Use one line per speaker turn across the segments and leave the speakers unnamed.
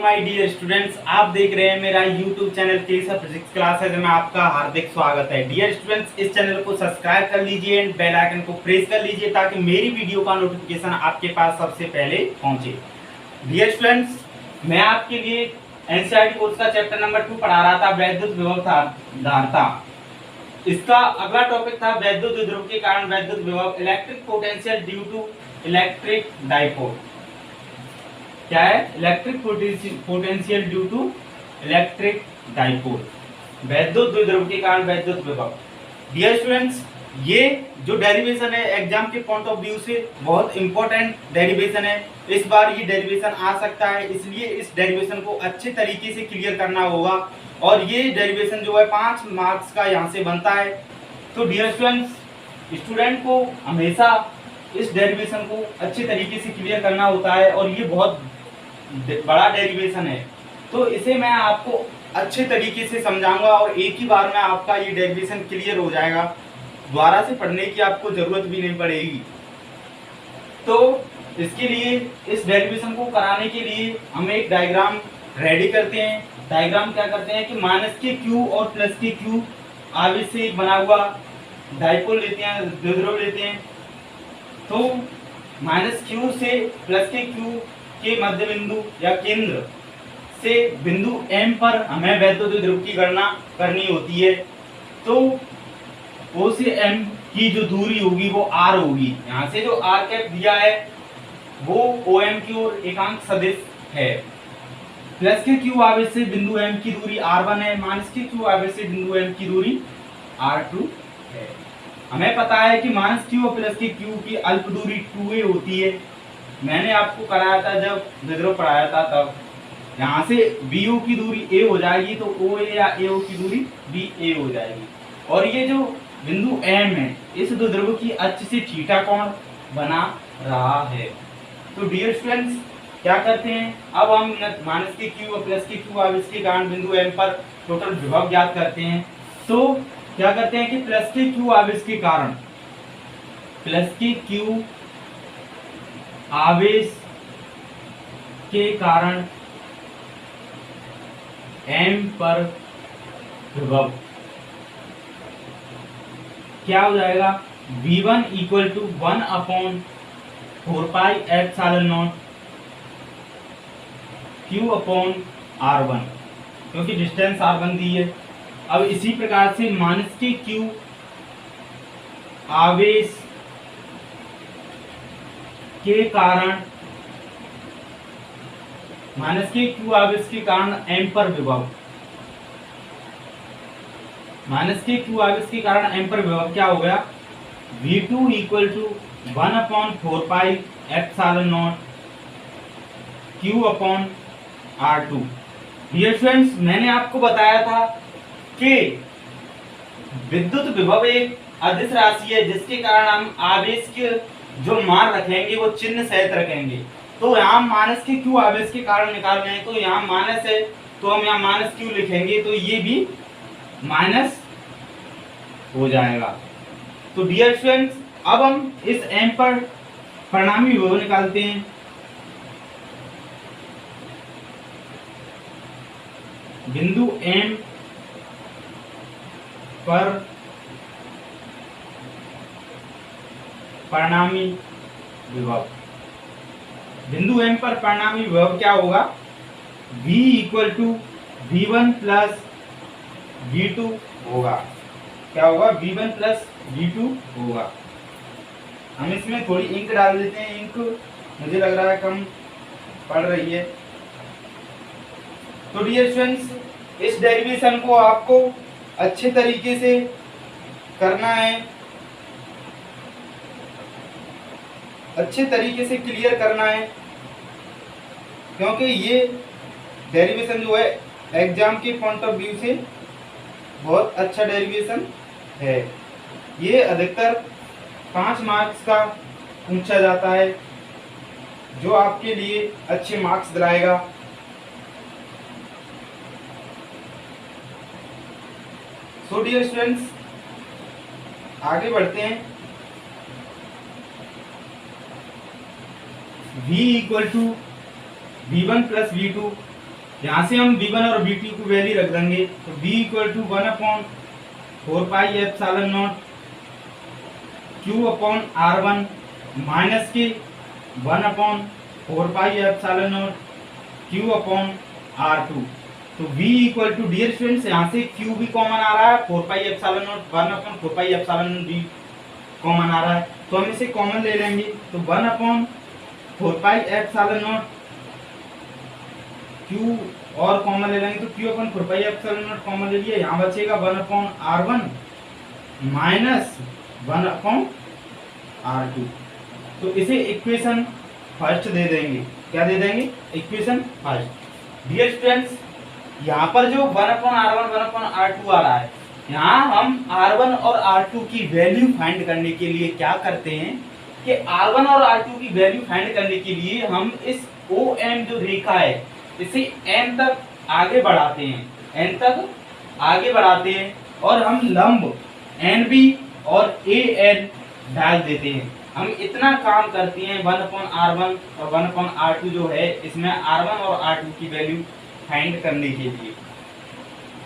My dear students, आप देख रहे हैं मेरा यूट्यूब चैनल केसर फिजिक्स क्लासेस में आपका हार्दिक स्वागत है। डियर स्टूडेंट्स, इस चैनल को सब्सक्राइब कर लीजिए एंड बेल आइकन को प्रेस कर लीजिए ताकि मेरी वीडियो का नोटिफिकेशन आपके पास सबसे पहले पहुंचे। डियर स्टूडेंट्स, मैं आपके लिए एनसीईआरटी कोर्स का चैप्टर नंबर 2 पढ़ा रहा था, वैद्युत विभव धारता। इसका अगला टॉपिक था वैद्युत विद्युत के कारण वैद्युत विभव, electric potential due to electric dipole. क्या है? Electric potential due to electric dipole, वैद्युत द्विध्रुव के कारण वैद्युत विभव। डियर स्टूडेंट्स, ये जो डेरिवेशन है एग्जाम के पॉइंट ऑफ व्यू से बहुत इंपॉर्टेंट डेरिवेशन है। इस बार ये डेरिवेशन आ सकता है, इसलिए इस डेरिवेशन को अच्छे तरीके से क्लियर करना होगा। और ये डेरिवेशन जो है 5 मार्क्स का यहाँ से बनता है। तो डियर स्टूडेंट्स, स्टूडेंट को हमेशा इस डेरिवेशन को अच्छे तरीके से क्लियर करना होता है और ये बहुत बड़ा डेरिवेशन है, तो इसे मैं आपको अच्छे तरीके से समझाऊंगा और एक ही बार में आपका ये डेरिवेशन क्लियर हो जाएगा। दोबारा से पढ़ने की आपको जरूरत भी नहीं पड़ेगी। तो इसके लिए, इस डेरिवेशन को कराने के लिए हम एक डायग्राम रेडी करते हैं। डायग्राम क्या करते हैं कि माइनस के क्यू और प्लस के क्यू आवेश से बना हुआ डाइपोल लेते हैं, द्विध्रुव लेते हैं। तो माइनस क्यू से प्लस के क्यू के मध्य बिंदु या केंद्र से बिंदु M पर हमें वैद्युत द्विध्रुव की गणना करनी होती है। तो O से M की जो दूरी होगी वो R होगी। यहाँ से जो R कैप दिया है वो OM की ओर एकांक सदिश है। प्लस के क्यू आवेश से बिंदु M की दूरी R1 है, माइनस के क्यू आवेश से बिंदु M की दूरी R2 है। हमें पता है कि माइनस क्यू और प्लस के क्यू की अल्प दूरी 2a होती है। मैंने आपको कराया था जब द्विध्रुव पढ़ाया था तब। यहाँ से BO की दूरी a हो जाएगी तो OA या AO की दूरी BA हो जाएगी। और ये जो बिंदु M है इस द्विध्रुव की अक्ष से थीटा कोण बना रहा है। तो डियर स्टूडेंट्स, क्या करते हैं, अब हम माइनस के क्यू और प्लस के क्यू आवेश के कारण बिंदु M पर टोटल विभव ज्ञात करते हैं। तो क्या करते हैं कि प्लस के क्यू आवेश के कारण, प्लस के क्यू आवेश के कारण M पर विभव क्या हो जाएगा, V1 equal to 1/4 pi epsilon nought Q upon R1, क्योंकि डिस्टेंस R1 दी है। अब इसी प्रकार से माइनस के Q आवेश के कारण, माइनस के क्यू आवेश के कारण M पर विभव, माइनस के क्यू आवेश के कारण M पर विभव क्या हो गया, V2 equal to 1/4 pi epsilon nought Q upon R2। Dear students, मैंने आपको बताया था कि विद्युत विभव एक अदिश राशि है जिसके कारण हम आवेश के जो मान रखेंगे वो चिन्ह सहित रखेंगे। तो यहाँ माइनस के क्यू आवेश के कारण निकाल रहे हैं, तो यहाँ माइनस है तो हम यहाँ माइनस क्यू लिखेंगे, तो ये भी माइनस हो जाएगा। तो डियर स्टूडेंट्स, अब हम इस M पर परिणामी विभव निकालते हैं। बिंदु M पर परिणामी विभव, बिंदु M पर परिणामी विभव क्या होगा, V equal to V1 plus V2 होगा। क्या होगा, V1 प्लस V2 होगा। हम इसमें थोड़ी इंक डाल देते हैं, इंक मुझे लग रहा है कम पड़ रही है। तो डियर स्टूडेंट्स, इस डेरिवेशन को आपको अच्छे तरीके से करना है, अच्छे तरीके से क्लियर करना है, क्योंकि ये डेरिवेशन जो है एग्जाम के पॉइंट ऑफ व्यू से बहुत अच्छा डेरिवेशन है। ये अधिकतर 5 मार्क्स का पूछा जाता है, जो आपके लिए अच्छे मार्क्स दिलाएगा। सो डियर स्टूडेंट्स, आगे बढ़ते हैं। V equal to V1 plus V2 यहाँ से हम V1 और V2 की वैल्यू रख देंगे। तो V equal to 1/4πε0 Q upon R1 minus के 1/4πε0 Q अपॉन R2। तो V equal to, dear students, यहाँ से Q भी कॉमन आ रहा है, 4πε0 1/4πε0 भी कॉमन आ रहा है, तो हम इसे कॉमन ले लेंगे। तो 1/4πε0 Q और कॉमन ले लेंगे, तो Q अपन 4πε0 कॉमन ले लिया, यहाँ बचेगा 1/R1 माइनस 1/R2। तो इसे इक्वेशन फर्स्ट दे देंगे। क्या दे देंगे? Equation first. डियर स्टूडेंट्स, यहाँ पर जो 1/R1 1/R2 आ रहा है, यहाँ हम R1 और R2 की वैल्यू फाइंड करने के लिए क्या करते हैं कि R1 और R2 की वैल्यू फाइंड करने के लिए हम इस OM जो रेखा है इसे N तक आगे बढ़ाते हैं, N तक आगे बढ़ाते हैं और हम लंब NB और AN डाल देते हैं। हम इतना काम करते हैं 1/R1 और 1/R2 जो है इसमें R1 और R2 की वैल्यू फाइंड करने के लिए,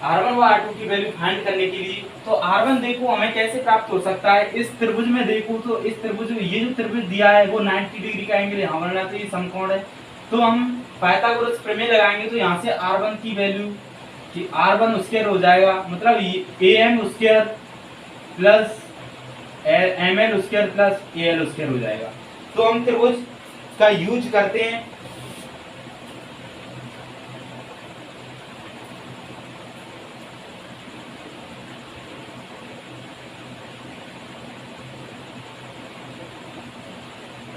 R1 और R2 की वैल्यू फाइंड करने के लिए। तो R1 देखो हमें कैसे प्राप्त हो सकता है, इस त्रिभुज में देखो तो इस त्रिभुज में ये जो त्रिभुज दिया है वो 90 डिग्री का एंगल यहाँ बनना चाहिए, ये समकोण है। तो हम पाइथागोरस प्रमेय लगाएंगे, तो यहाँ से R1 की वैल्यू कि R1 स्क्वायर हो जाएगा, मतलब AM square plus ML square plus AL square हो जाएगा। तो हम त्रिभुज का यूज करते हैं।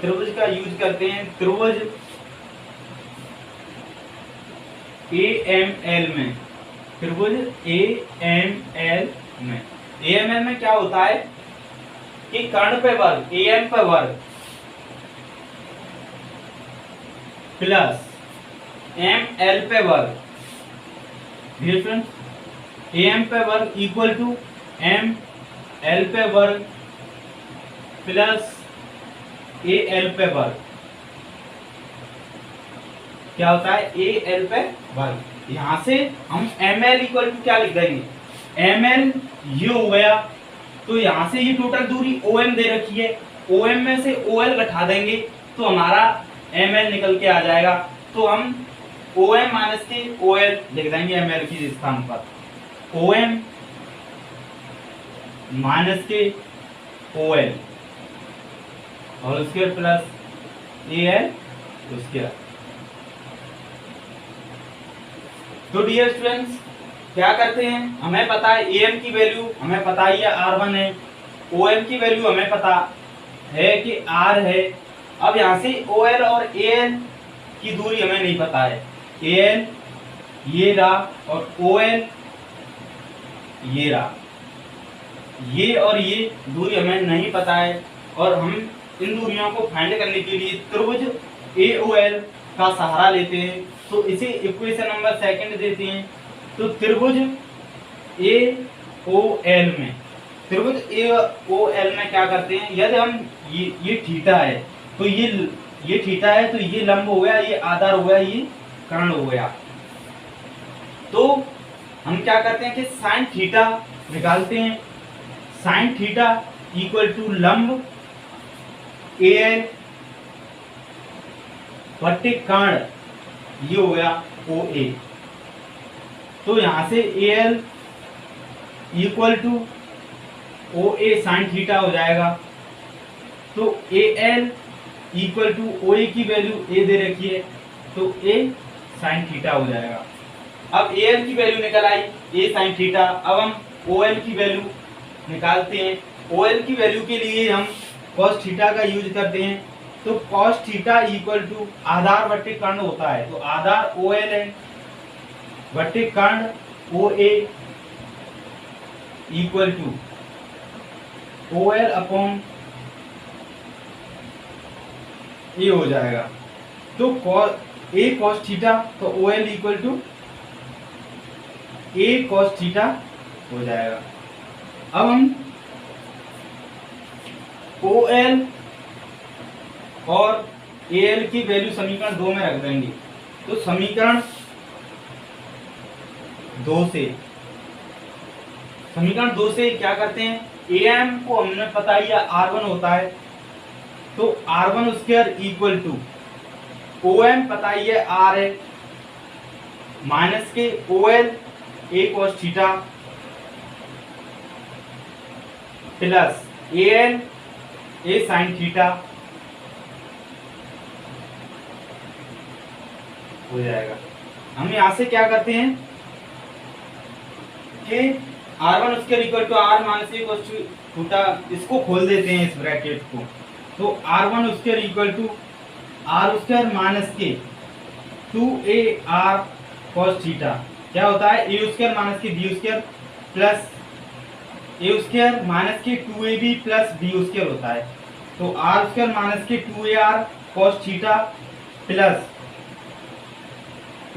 त्रिभुज का यूज करते हैं, त्रिभुज AML में, त्रिभुज AML में क्या होता है कि कर्ण पे वर्ग AM पे वर्ग प्लस ML पे वर्ग, AM पे वर्ग इक्वल टू ML पे वर्ग प्लस AL पे वर्ग। क्या होता है? AL पे वर्ग। यहां से हम ML इक्वल टू क्या लिख देंगे? ML ये हो गया, तो यहां से ये टोटल दूरी OM दे रखी है, OM में से OL घटा देंगे तो हमारा ML निकल के आ जाएगा। तो हम OM माइनस के OL लिख देंगे ML की स्थान पर, OM माइनस के OL और उसके प्लस AL उसके। तो डियर स्टूडेंट्स क्या करते हैं, हमें पता है AM की वैल्यू हमें पता ही है R1 है, OM की वैल्यू हमें पता है कि R है। अब यहाँ से OL और AL की दूरी हमें नहीं पता है, AL ये रहा और OL ये रहा, ये और ये दूरी हमें नहीं पता है और हम इन दूरियों को फाइंड करने के लिए त्रिभुज AOL का सहारा लेते हैं। तो इसे इक्वेशन नंबर सेकंड देते हैं। तो त्रिभुज AOL में, त्रिभुज AOL में क्या करते हैं, यदि हम ये थीटा है तो ये थीटा है तो ये लंब हो गया, ये आधार हो गया, ये कर्ण हो गया। तो हम क्या करते हैं कि साइन थीटा निकालते हैं, साइन थीटा इक्वल टू लंब AL बट्टे कर्ण ये हो गया OA। तो यहां से AL equal to OA sine theta हो जाएगा। तो AL इक्वल टू OA की वैल्यू A दे रखी है, तो A साइन थीटा हो जाएगा। अब AL की वैल्यू निकल आई A साइन थीटा। अब हम OL की वैल्यू निकालते हैं। OL की वैल्यू के लिए हम cos थीटा का यूज करते हैं। तो cos थीटा इक्वल टू आधार बट्टे कर्ण होता है, तो आधार OL है बट्टे कर्ण OA equal to OL upon A हो जाएगा। तो A cos थीटा, तो OL equal to A cos theta हो जाएगा। अब हम OL और AL की वैल्यू समीकरण 2 में रख देंगे। तो समीकरण 2 से, समीकरण 2 से क्या करते हैं, am को हमने पता ही है r1 होता है, तो r1 square equal to om पता ही है r है, माइनस के OL a cos theta plus AL a sin theta हो जाएगा। हम यहां से क्या करते हैं कि r1 square equal to r minus a cos theta, इसको खोल देते हैं इस ब्रैकेट को, तो r1 square equal to r square minus के 2ar cos थीटा क्या होता है, a स्क्वायर माइनस के b square plus a square minus के 2ab प्लस b स्क्वायर होता है, तो r स्क्वायर माइनस के 2ar cos theta plus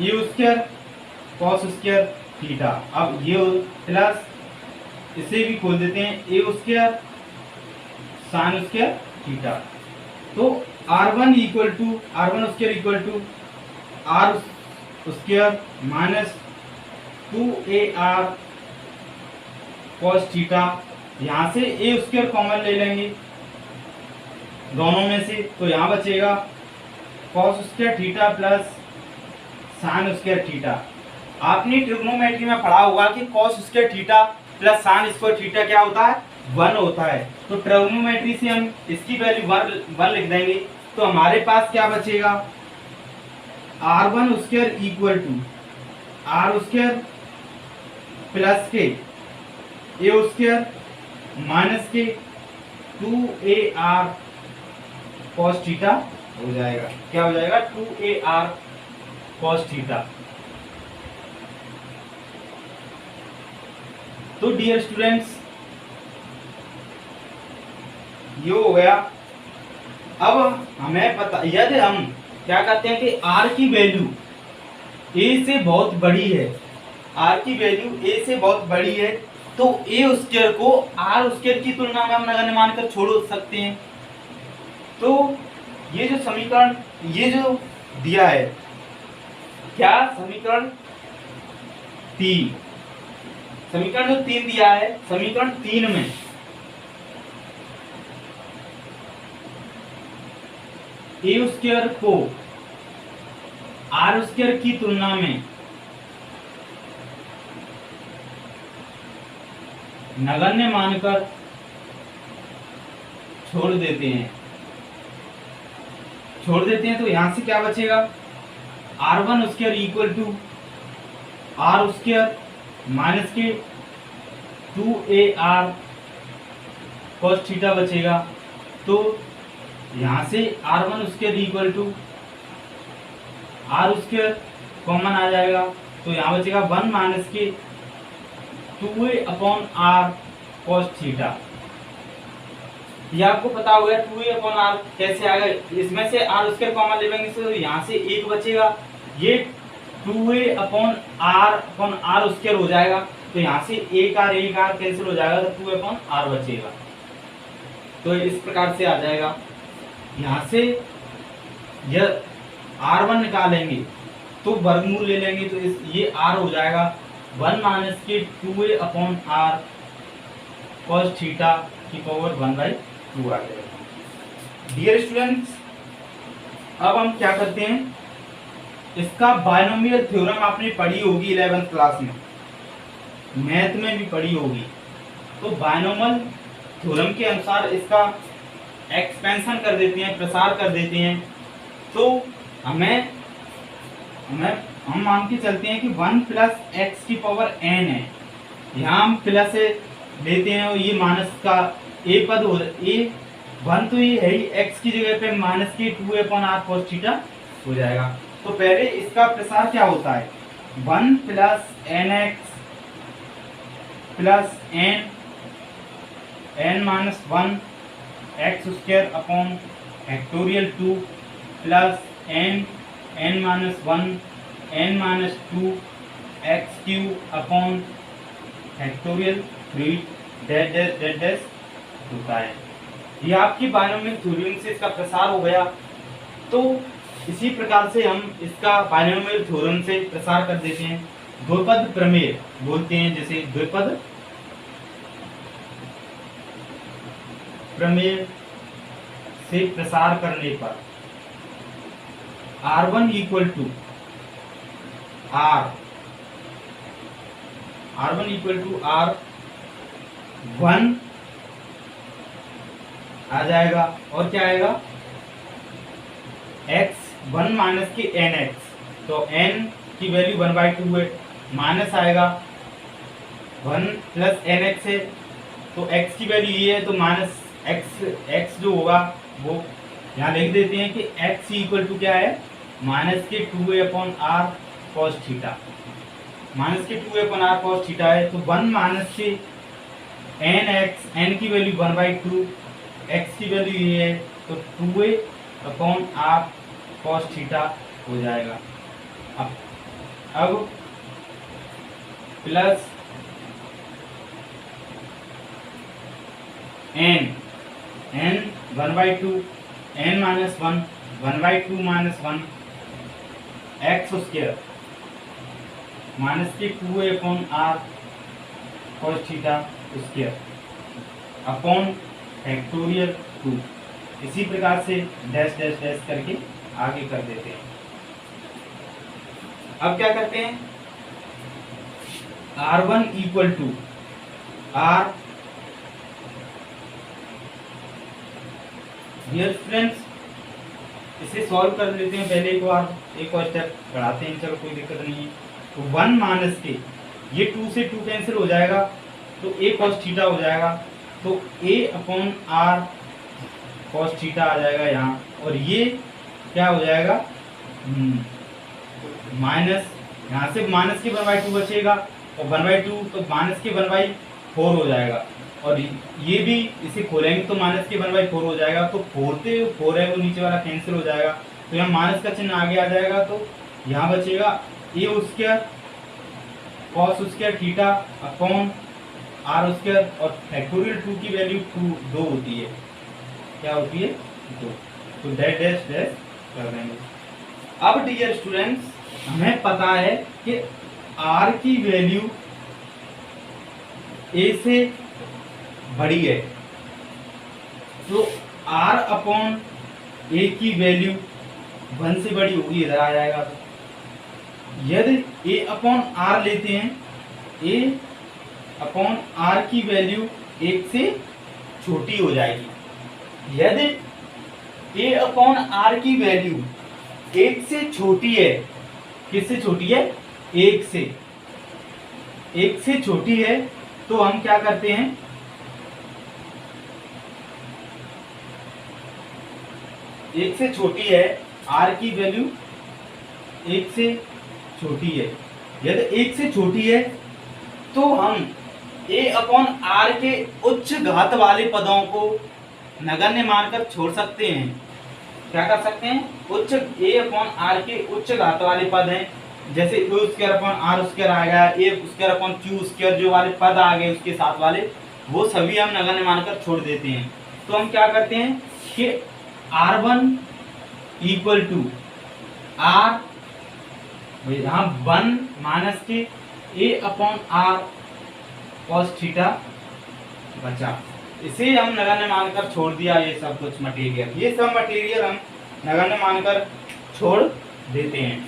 a square cos square theta. अब ये प्लस इसे भी खोल देते हैं, a square sin square theta, तो r1 square equal to r square minus 2ar cos theta, यहाँ से a स्क्वायर कॉमन ले लेंगे दोनों में से, तो यहाँ बचेगा cos square theta plus sin square theta. आपने ट्रिग्नोमेट्री में पढ़ा होगा कि cos square theta plus sin square theta क्या होता है, 1 होता है, तो ट्रिग्नोमेट्री से हम इसकी वैल्यू 1 लिख देंगे, तो हमारे पास क्या बचेगा, r1 square equal to r square plus के a स्क्वायर माइनस के 2ar cos थीटा हो जाएगा। क्या हो जाएगा, 2ar cos थीटा। तो डियर स्टूडेंट्स ये हो गया। अब हमें पता, यदि हम क्या करते हैं कि r की वैल्यू a से बहुत बड़ी है, r की वैल्यू a से बहुत बड़ी है, तो a स्क्वायर को r स्क्वायर की तुलना में हम नगण्य मानकर छोड़ सकते हैं। तो ये जो समीकरण ये जो दिया है, क्या समीकरण 3, समीकरण जो 3 दिया है, समीकरण 3 में a स्क्वायर को r स्क्वायर की तुलना में नगण्य मानकर छोड़ देते हैं, तो यहां से क्या बचेगा, r1 square equal to r square minus के 2ar cos थीटा बचेगा, तो यहां से r1 square equal to r square common आ जाएगा, तो यहाँ बचेगा 1 माइनस के 2a/r cos थीटा। ये आपको पता होगा 2a/r कैसे आएगा, इसमें से r स्क्वायर कॉमन ले लेंगे तो यहाँ से 1 बचेगा, ये 2a/r स्क्वायर हो जाएगा, तो यहाँ से एक r कैंसिल हो जाएगा, तो 2a/r बचेगा। तो इस प्रकार से आ जाएगा। यहाँ से यह r1 निकालेंगे तो वर्गमूल ले लेंगे, तो ये r हो जाएगा 1 माइनस के 2a/r cos थीटा की पावर 1/2 आ जाएगा। डियर स्टूडेंट्स, अब हम क्या करते हैं, इसका बायनोमियल थ्योरम आपने पढ़ी होगी 11th क्लास में, मैथ में भी पढ़ी होगी। तो बायनोमियल थ्योरम के अनुसार इसका एक्सपेंशन कर देते हैं, प्रसार कर देते हैं, तो हम मान के चलते हैं कि 1 प्लस एक्स की पावर n है, यहाँ हम प्लस लेते हैं और ये माइनस का a पद हो, a 1 तो ये है ही, x की जगह पे माइनस के 2a/r cos थीटा हो जाएगा। तो पहले इसका प्रसार क्या होता है, 1 plus nx plus n minus 1 x square upon factorial 2 plus n minus 1 n minus 2 x cube upon factorial 3 dash होता है। ये आपकी बायनोमियल थ्योरम से इसका प्रसार हो गया। तो इसी प्रकार से हम इसका बायनोमियल थ्योरम से प्रसार कर देते हैं। द्विपद प्रमेय बोलते हैं, जैसे द्विपद प्रमेय से प्रसार करने पर R1 इक्वल टू R1 आ जाएगा, और क्या आएगा x 1 माइनस के nx, तो n की वैल्यू 1/2 है, माइनस आएगा 1 प्लस nx है, तो x की वैल्यू ये है, तो माइनस x जो होगा वो यहाँ लिख देते हैं कि x इक्वल टू क्या है, माइनस के 2a/r cos थीटा, माइनस के 2a/r cos थीटा है, तो 1 माइनस के nx, n की वैल्यू 1/2, x की वैल्यू ये है, तो 2a/r cos थीटा हो जाएगा। अब plus n 1/2, n minus 1, 1/2 minus 1 x square minus के 2a/r cos theta square upon factorial 2। इसी प्रकार से डैश डैश डैश करके आगे कर देते हैं। अब क्या करते हैं, R1 equal to R, dear friends इसे सॉल्व कर लेते हैं, पहले एक और स्टेप बढ़ाते हैं, चलो कोई दिक्कत नहीं है। तो 1 माइनस के ये 2 से 2 कैंसिल हो जाएगा, तो a cos थीटा हो जाएगा, तो a/r cos थीटा आ जाएगा यहाँ, और ये क्या हो जाएगा माइनस, यहाँ से माइनस के 1/2 बचेगा, और 1/2 तो माइनस के 1/4 हो जाएगा, और ये भी इसे खोलेंगे तो माइनस के 1/4 हो जाएगा, तो 4 है वो नीचे वाला कैंसिल हो जाएगा, तो यहाँ माइनस का चिन्ह आगे आ जाएगा, तो यहाँ बचेगा a square cos square theta upon r square, और फैक्टोरियल 2 की वैल्यू 2 होती है, क्या होती है 2, तो डैश डैश डैश कर देंगे। अब डियर स्टूडेंट्स हमें पता है कि r की वैल्यू a से बड़ी है, तो r अपॉन a की वैल्यू 1 से बड़ी होगी, इधर आ जाएगा। तो यदि a अपॉन r लेते हैं, a अपॉन r की वैल्यू 1 से छोटी हो जाएगी। यदि a अपॉन r की वैल्यू 1 से छोटी है, किससे छोटी है, 1 से छोटी है, तो हम क्या करते हैं, एक से छोटी है, r की वैल्यू 1 से छोटी है, यदि 1 से छोटी है तो हम a अपॉन r के उच्च घात वाले पदों को नगण्य मानकर छोड़ सकते हैं। क्या कर सकते हैं, a अपॉन r के उच्च घात वाले पद हैं, जैसे a square upon r square आएगा, a square upon q square जो वाले पद आ गए उसके साथ वाले, वो सभी हम नगण्य मानकर छोड़ देते हैं। तो हम क्या करते हैं कि R1 इक्वल टू R, यहाँ 1 माइनस के a upon r cos theta बचा, इसे हम नगण्य मानकर छोड़ दिया। ये सब कुछ मटेरियल हम नगण्य मानकर छोड़ देते हैं,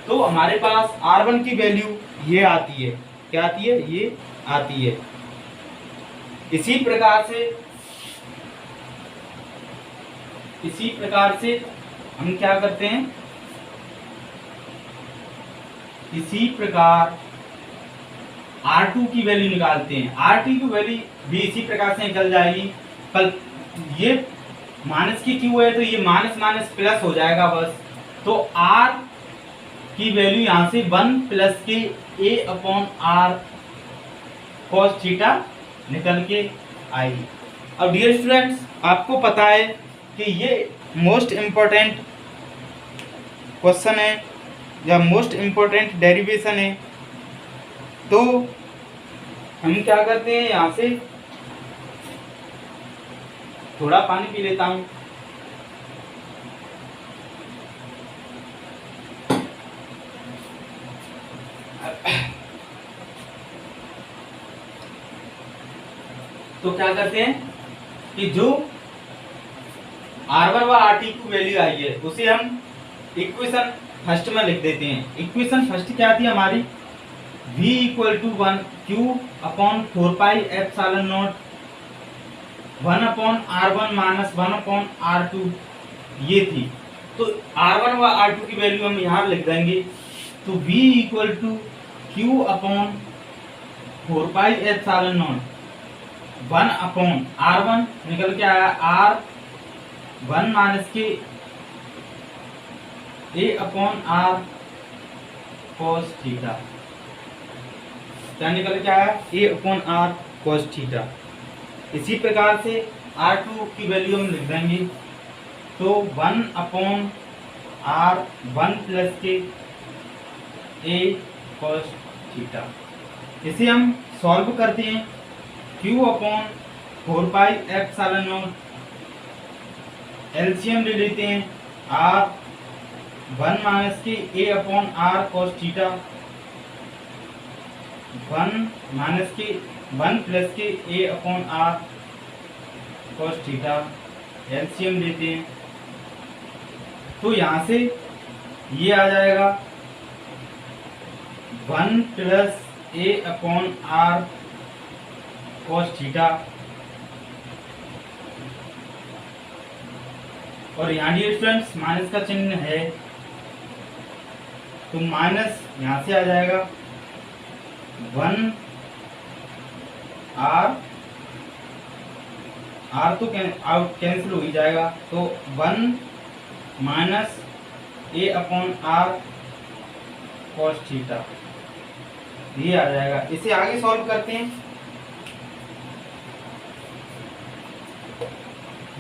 तो हमारे पास R1 की वैल्यू ये आती है, क्या आती है, ये आती है। इसी प्रकार से हम क्या करते हैं, इसी प्रकार R2 की वैल्यू निकालते हैं। R2 की वैल्यू भी इसी प्रकार से निकल जाएगी, कल ये माइनस की क्यू है तो ये माइनस माइनस प्लस हो जाएगा बस, तो R की वैल्यू यहाँ से 1 प्लस के a upon r cos theta निकल के आएगी। अब डियर स्टूडेंट्स आपको पता है कि ये मोस्ट इम्पोर्टेंट क्वेश्चन है या मोस्ट इम्पोर्टेंट डेरिवेशन है, तो हम क्या करते हैं, यहाँ से थोड़ा पानी पी लेता हूँ। तो क्या करते हैं कि जो R1 व RT की वैल्यू आई है उसे हम इक्वेशन फर्स्ट में लिख देते हैं। इक्वेशन फर्स्ट क्या थी हमारी, V equal to 1 Q upon 4 pi epsilon nought 1 upon R1 minus 1 upon R2 ये थी। तो R1 व R2 की वैल्यू हम यहाँ लिख देंगे। तो V equal to Q upon 4 pi epsilon nought 1 upon R1 निकल के आया R1 माइनस के A upon R cos theta. क्या निकल के आया, A upon R cos theta. इसी प्रकार से R2 की वैल्यू हम लिख देंगे। तो 1 अपॉन R1 प्लस के A cos थीटा। इसे हम सॉल्व करते हैं। Q upon 4 pi epsilon not LCM ले लेते हैं। R1 माइनस के A upon R cos theta 1 minus के 1 प्लस के A upon R cos theta LCM लेते हैं। तो यहाँ से ये आ जाएगा 1 plus A upon R cos theta और यहाँ डियर स्टूडेंट्स माइनस का चिन्ह है तो माइनस यहाँ से आ जाएगा 1 R तो आउट कैंसिल हो ही जाएगा। तो 1 minus A upon R cos theta ये आ जाएगा। इसे आगे सॉल्व करते हैं।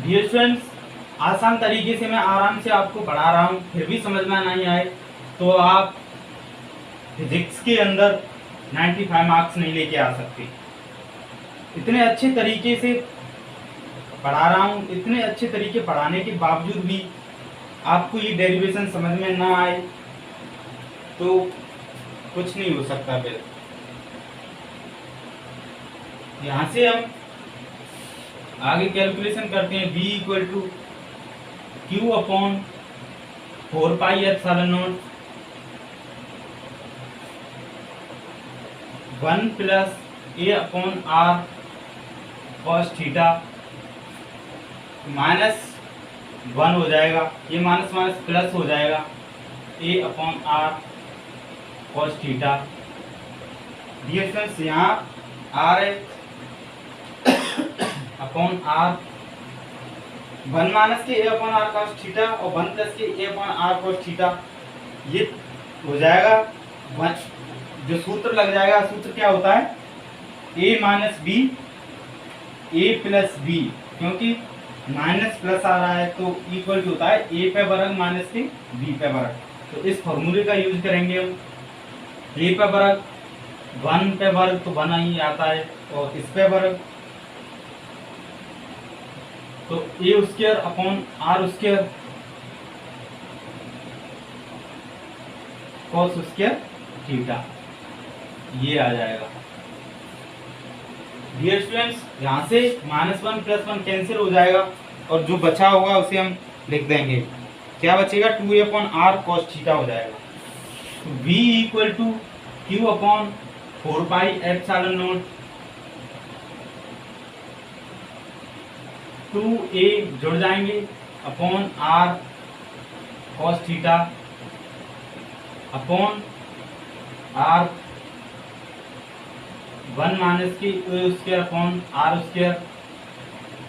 डियर स्टूडेंट्स आसान तरीके से मैं आराम से आपको पढ़ा रहा हूँ, फिर भी समझ में नहीं आए तो आप फिजिक्स के अंदर 95 मार्क्स नहीं लेके आ सकते। इतने अच्छे तरीके से पढ़ा रहा हूँ, इतने अच्छे तरीके पढ़ाने के बावजूद भी आपको ये डेरिवेशन समझ में ना आए तो कुछ नहीं हो सकता। फिर यहाँ से हम आगे कैलकुलेशन करते हैं। V equal to Q upon 4 pi epsilon nought 1 plus A upon R cos theta minus 1 हो जाएगा, ये माइनस माइनस प्लस हो जाएगा A upon R cos theta. Dear friends यहाँ R है अपॉन R 1 माइनस के A upon R cos theta और 1 plus के A upon R cos theta ये हो जाएगा। जो सूत्र लग जाएगा, सूत्र क्या होता है A minus B A plus B, क्योंकि माइनस प्लस आ रहा है तो इक्वल टू होता है A पे वर्ग माइनस के B पे वर्ग। तो इस फॉर्मूले का यूज करेंगे हम। A पे वर्ग 1 पे वर्ग तो 1 ही आता है और इस पे वर्ग तो A square upon R square cos square theta ये आ जाएगा। डियर स्टूडेंट्स यहाँ से -1 + 1 कैंसिल हो जाएगा और जो बचा होगा उसे हम लिख देंगे। क्या बचेगा 2A upon R cos theta हो जाएगा। तो V equal to Q upon 4 pi epsilon nought 2A जुड़ जाएंगे upon R cos theta upon R 1 minus की A square upon R square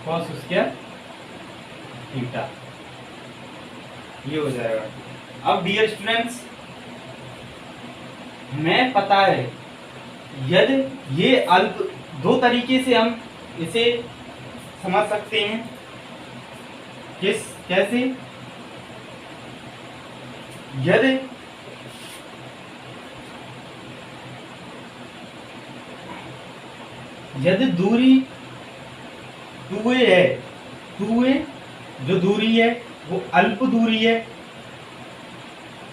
cos square theta ये हो जाएगा। अब डियर स्टूडेंट्स हमें पता है यदि ये अल्प दो तरीके से हम इसे समझ सकते हैं। कैसे? यदि दूरी 2a है, 2a जो दूरी है वो अल्प दूरी है।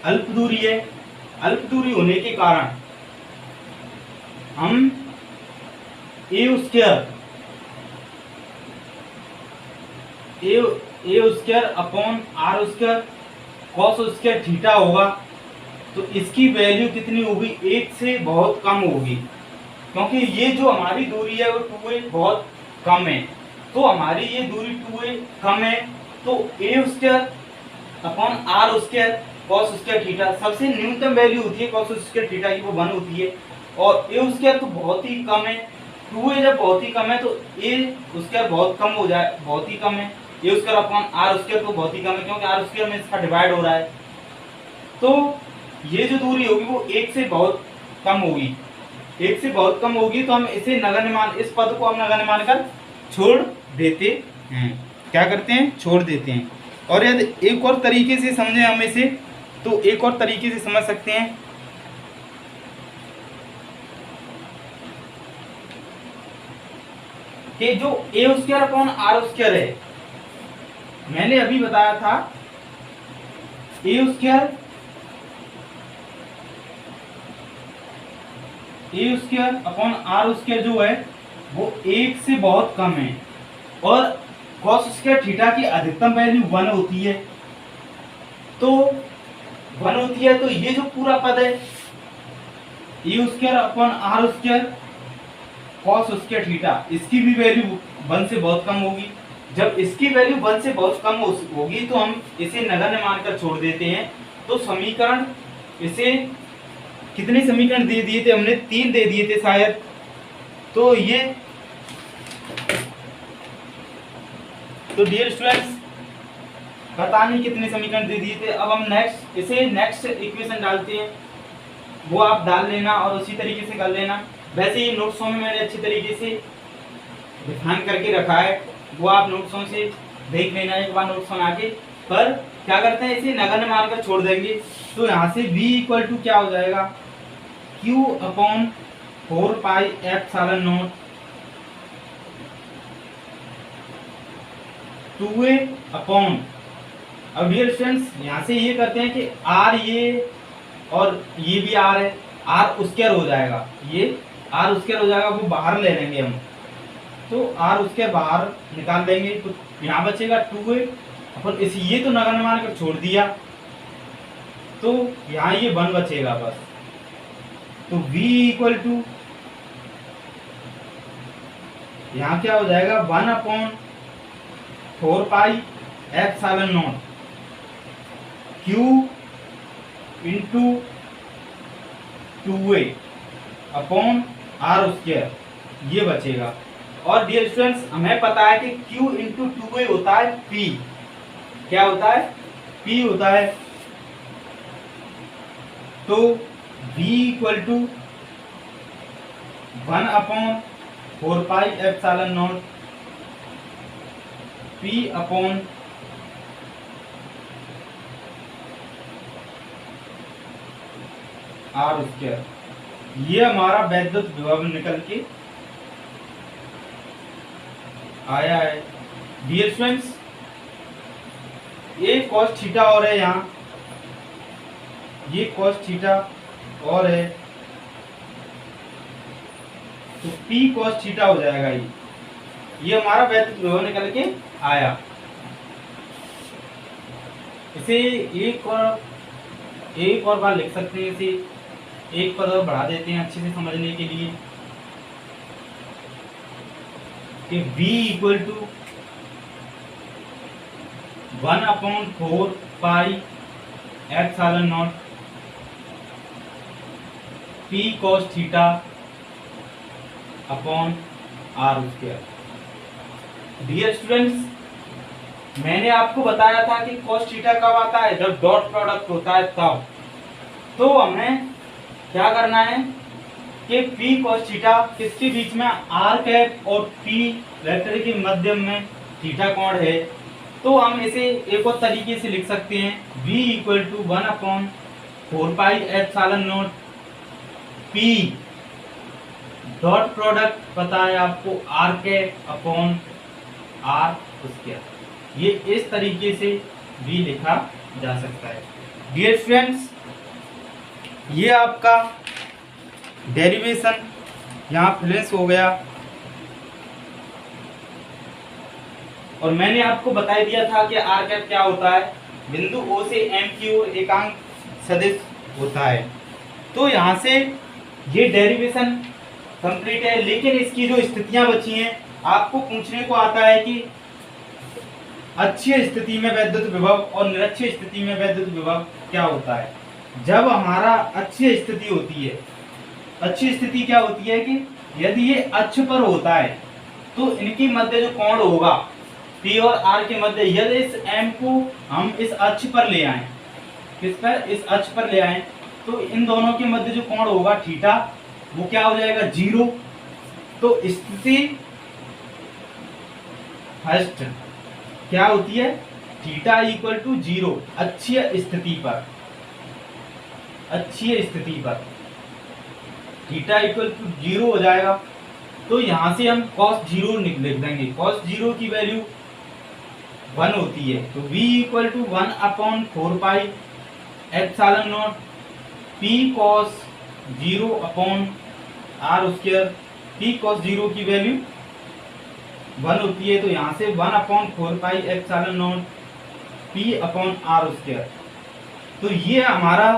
अल्प दूरी होने के कारण हम A square A square upon are square cos square theta होगा, तो इसकी वैल्यू कितनी होगी, 1 से बहुत कम होगी, क्योंकि ये जो हमारी दूरी है वो 2a बहुत कम है। तो हमारी ये दूरी 2a कम है, तो a square upon are square cos square theta सबसे न्यूनतम वैल्यू होती है कॉस स्क्वायर थीटा की, वो 1 होती है। और ए स्क्वायर तो बहुत ही कम है, 2a जब बहुत ही कम है तो ए स्क्वायर बहुत कम हो जाए, बहुत ही कम है। A square upon are square तो बहुत ही कम है, क्योंकि आर स्क्वायर में इसका डिवाइड हो रहा है। तो ये जो दूरी होगी वो 1 से बहुत कम होगी, 1 से बहुत कम होगी, तो हम इसे नगण्य मान, इस पद को हम नगण्य मानकर छोड़ देते हैं। क्या करते हैं, छोड़ देते हैं। और यदि एक और तरीके से समझें हम इसे, तो एक और तरीके से समझ सकते हैं कि जो ए स्क्वायर अपॉन आर स्क्वायर है, मैंने अभी बताया था ए स्क्वायर अपॉन आर स्क्वायर जो है वो 1 से बहुत कम है, और कॉस स्क्वायर थीटा की अधिकतम वैल्यू 1 होती है। तो 1 होती है, तो ये जो पूरा पद है a square upon are square cos square theta, इसकी भी वैल्यू 1 से बहुत कम होगी। जब इसकी वैल्यू 1 से बहुत कम होगी तो हम इसे नगण्य मानकर छोड़ देते हैं। तो समीकरण, इसे कितने समीकरण दे दिए थे हमने, 3 दे दिए थे शायद। तो ये, तो डियर स्टूडेंट्स पता नहीं कितने समीकरण दे दिए थे। अब हम नेक्स्ट इक्वेशन डालते हैं, वो आप डाल लेना और उसी तरीके से कर लेना। वैसे ही नोट्सों में मैंने अच्छी तरीके से डिफाइन करके रखा है, वो आप नोट्सों से देख लेना एक बार नोट्स बना के। पर क्या करते हैं, इसे नगण्य मानकर छोड़ देंगे। तो यहाँ से v इक्वल टू क्या हो जाएगा, q upon 4 pi epsilon nought 2a upon, अब डियर स्टूडेंट्स यहाँ से ये करते हैं कि r ये और ये भी r है, r स्क्वायर हो जाएगा, ये r स्क्वायर हो जाएगा, वो बाहर ले लेंगे हम। तो r स्क्वायर बाहर निकाल देंगे, तो यहाँ बचेगा 2a अपन इस, ये तो नगण्य मानकर छोड़ दिया, तो यहाँ ये 1 बचेगा बस। तो v इक्वल टू यहाँ क्या हो जाएगा, 1 upon 4 pi epsilon nought q into 2a upon are square, ये बचेगा। और डियर स्टूडेंट्स हमें पता है कि q इंटू 2a होता है p, क्या होता है, p होता है। तो v equal to 1 upon 4 pi epsilon nought p upon are square, ये हमारा वैद्युत विभव निकल के आया है। डियर स्टूडेंट्स ये cos थीटा और है, यहाँ ये cos थीटा और है, तो p cos थीटा हो जाएगा। ये हमारा वैद्युत विभव निकल के आया। इसे एक और बार लिख सकते हैं, इसे एक पद और बढ़ा देते हैं अच्छे से समझने के लिए कि v equal to 1 upon 4 pi epsilon nought p cos theta upon are square. Dear students मैंने आपको बताया था कि cos थीटा कब आता है, जब डॉट प्रोडक्ट होता है तब। तो हमें क्या करना है कि p cos थीटा किसके बीच में, r कैप और p वेक्टर के मध्य में थीटा कोण है। तो हम इसे एक और तरीके से लिख सकते हैं, v equal to 1 upon 4 pi epsilon nought p dot product पता है आपको r cap upon r square. ये इस तरीके से भी लिखा जा सकता है। डियर फ्रेंड्स ये आपका डेरिवेशन यहाँ फिनिश हो गया। और मैंने आपको बता दिया था कि आर कैप क्या होता है, बिंदु ओ से एम की ओर एकांक सदिश होता है। तो यहाँ से ये डेरिवेशन कंप्लीट है, लेकिन इसकी जो स्थितियां बची हैं, आपको पूछने को आता है कि अक्षीय स्थिति में वैद्युत विभव और निरक्षीय स्थिति में वैद्युत विभव क्या होता है। जब हमारा अक्षीय स्थिति होती है, अक्षीय स्थिति क्या होती है कि यदि ये अक्ष पर होता है तो इनके मध्य जो कोण होगा P और R के मध्य, यदि इस M को हम इस अक्ष पर ले आए, किस पर, इस अक्ष पर ले आए, तो इन दोनों के मध्य जो कोण होगा थीटा, वो क्या हो जाएगा, 0। तो स्थिति फर्स्ट क्या होती है, थीटा इक्वल टू 0 अक्षीय स्थिति पर, अक्षीय स्थिति पर थीटा इक्वल टू 0 हो जाएगा। तो यहां से हम cos 0 लिख देंगे, cos 0 की वैल्यू 1 होती है। तो v equal to 1/4 pi epsilon nought p cos 0 upon r square. p cos 0 की वैल्यू 1 होती है, तो यहाँ से 1/4 pi epsilon nought p upon r square. तो ये हमारा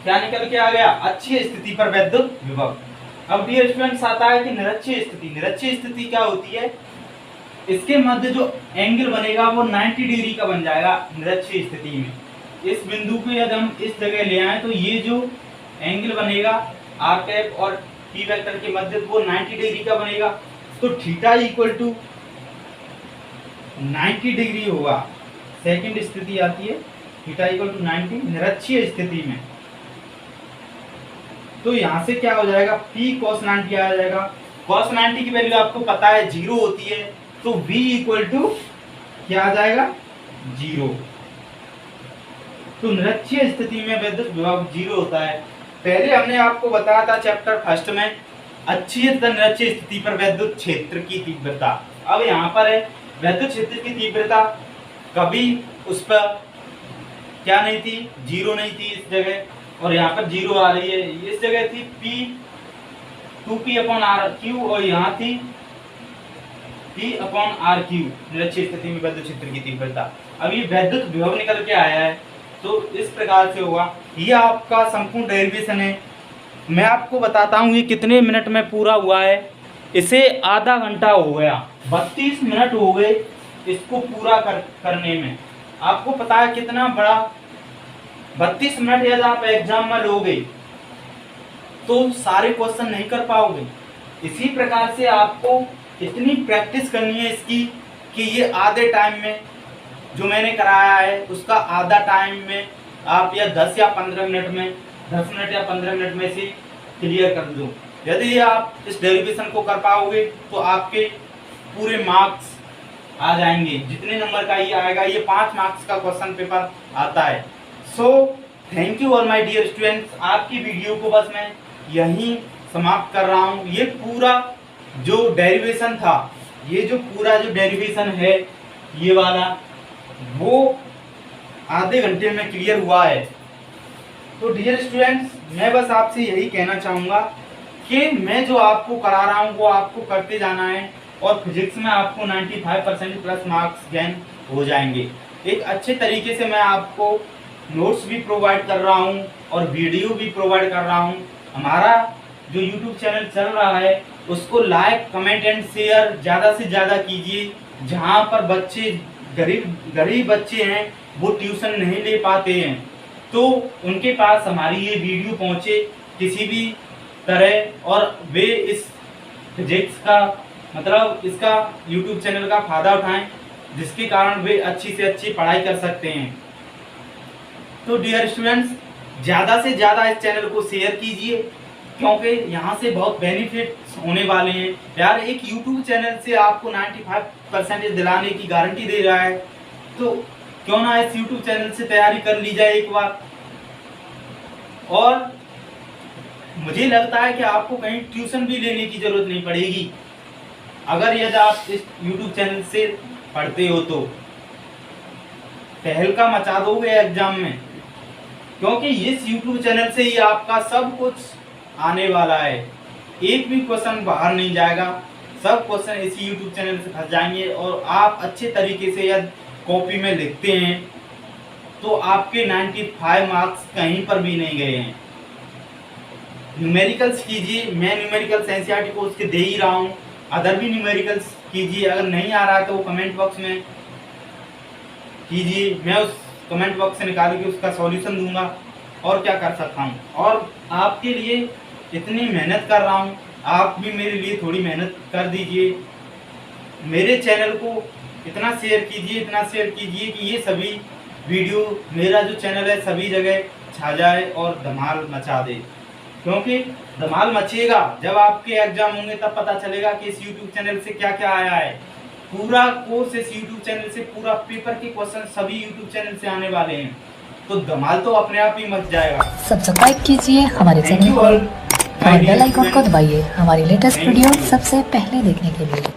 क्या निकल के आ गया, अक्षीय स्थिति पर वैद्युत विभव। अब डियर स्टूडेंट्स आता है कि निरक्षीय स्थिति। निरक्षीय स्थिति क्या होती है, इसके मध्य जो एंगल बनेगा वो 90 डिग्री का बन जाएगा निरक्षीय स्थिति में। इस बिंदु को यदि हम इस जगह ले आए तो ये जो एंगल बनेगा आर कैप और पी वेक्टर के मध्य, वो 90 डिग्री का बनेगा। तो थीटा इक्वल टू 90 डिग्री होगा। सेकंड स्थिति आती है थीटा इक्वल टू 90 निरक्षीय स्थिति में। तो यहाँ से क्या हो जाएगा, P cos 90 आ जाएगा। cos 90 की वैल्यू आपको पता है 0 होती है, तो V इक्वल टू क्या आ जाएगा, 0। तो निरक्षीय स्थिति में वैद्युत विभव 0 होता है। पहले हमने आपको बताया था चैप्टर फर्स्ट में अक्षीय तथा निरक्षीय स्थिति पर वैद्युत क्षेत्र की तीव्रता। अब यहाँ पर है वैद्युत क्षेत्र की तीव्रता, कभी उस पर क्या नहीं थी, 0 नहीं थी इस जगह, और यहाँ पर 0 आ रही है। इस जगह थी P 2P/R⁻Q और यहाँ थी P/R⁻Q निरक्षीय स्थिति में वैद्युत क्षेत्र की तीव्रता। अब ये वैद्युत विभव निकल के आया है, तो इस प्रकार से होगा। ये आपका संपूर्ण डेरिवेशन है। मैं आपको बताता हूँ ये कितने मिनट में पूरा हुआ है। इसे आधा घंटा हो गया, 32 मिनट हो गए इसको पूरा करने में। आपको पता है कितना बड़ा 32 मिनट यदि आप एग्जाम में लोगे तो सारे क्वेश्चन नहीं कर पाओगे। इसी प्रकार से आपको इतनी प्रैक्टिस करनी है इसकी कि ये आधे टाइम में जो मैंने कराया है उसका आधा टाइम में आप या 10 या 15 मिनट में, 10 मिनट या 15 मिनट में से क्लियर कर दो। यदि आप इस डेरिवेशन को कर पाओगे तो आपके पूरे मार्क्स आ जाएंगे। जितने नंबर का ये आएगा, ये 5 मार्क्स का क्वेश्चन पेपर आता है। So thank you all my dear students. आपकी वीडियो को बस मैं यहीं समाप्त कर रहा हूँ। ये पूरा जो डेरिवेशन था, ये जो पूरा जो डेरिवेशन है ये वाला, वो आधे घंटे में क्लियर हुआ है। तो डियर स्टूडेंट्स, मैं बस आपसे यही कहना चाहूँगा कि मैं जो आपको करा रहा हूँ वो आपको करते जाना है, और फिजिक्स में आपको 95% प्लस मार्क्स गेन हो जाएंगे। एक अच्छे तरीके से मैं आपको नोट्स भी प्रोवाइड कर रहा हूँ और वीडियो भी प्रोवाइड कर रहा हूँ। हमारा जो यूट्यूब चैनल चल रहा है उसको लाइक, कमेंट एंड शेयर ज़्यादा से ज़्यादा कीजिए। जहाँ पर बच्चे गरीब बच्चे हैं वो ट्यूशन नहीं ले पाते हैं, तो उनके पास हमारी ये वीडियो पहुँचे किसी भी तरह, और वे इस फिजिक्स का मतलब इसका यूट्यूब चैनल का फ़ायदा उठाएं, जिसके कारण वे अच्छी से अच्छी पढ़ाई कर सकते हैं। तो डियर स्टूडेंट्स, ज़्यादा से ज़्यादा इस चैनल को शेयर कीजिए, क्योंकि यहाँ से बहुत बेनिफिट्स होने वाले हैं। यार, एक यूट्यूब चैनल से आपको 95% दिलाने की गारंटी दे रहा है, तो क्यों ना इस यूट्यूब चैनल से तैयारी कर ली जाए एक बार। और मुझे लगता है कि आपको कहीं ट्यूशन भी लेने की ज़रूरत नहीं पड़ेगी अगर यदि आप इस यूट्यूब चैनल से पढ़ते हो तो। तहलका मचा दोगे एग्जाम में, क्योंकि इस यूट्यूब चैनल से ही आपका सब कुछ आने वाला है। एक भी क्वेश्चन बाहर नहीं जाएगा, सब क्वेश्चन इसी यूट्यूब चैनल से फंस जाएंगे। और आप अच्छे तरीके से यदि कॉपी में लिखते हैं तो आपके 95 मार्क्स कहीं पर भी नहीं गए हैं। न्यूमेरिकल्स कीजिए, मैं न्यूमेरिकल्स एनसीईआरटी कोर्स के दे ही रहा हूँ, अदर भी न्यूमेरिकल्स कीजिए। अगर नहीं आ रहा है तो वो कमेंट बॉक्स में कीजिए, मैं उस कमेंट बॉक्स से निकाल के उसका सॉल्यूशन दूंगा। और क्या कर सकता हूँ, और आपके लिए इतनी मेहनत कर रहा हूँ, आप भी मेरे लिए थोड़ी मेहनत कर दीजिए। मेरे चैनल को इतना शेयर कीजिए कि ये सभी वीडियो, मेरा जो चैनल है सभी जगह छा जाए और धमाल मचा दे। क्योंकि धमाल मचेगा जब आपके एग्जाम होंगे, तब पता चलेगा कि इस यूट्यूब चैनल से क्या क्या आया है। पूरा कोर्स इस यूट्यूब चैनल से, पूरा पेपर के क्वेश्चन सभी यूट्यूब चैनल से आने वाले हैं, तो धमाल तो अपने आप ही मच जाएगा।
सब्सक्राइब कीजिए हमारे चैनल को और बेल आइकन को दबाइए हमारी लेटेस्ट वीडियो सबसे पहले देखने के लिए।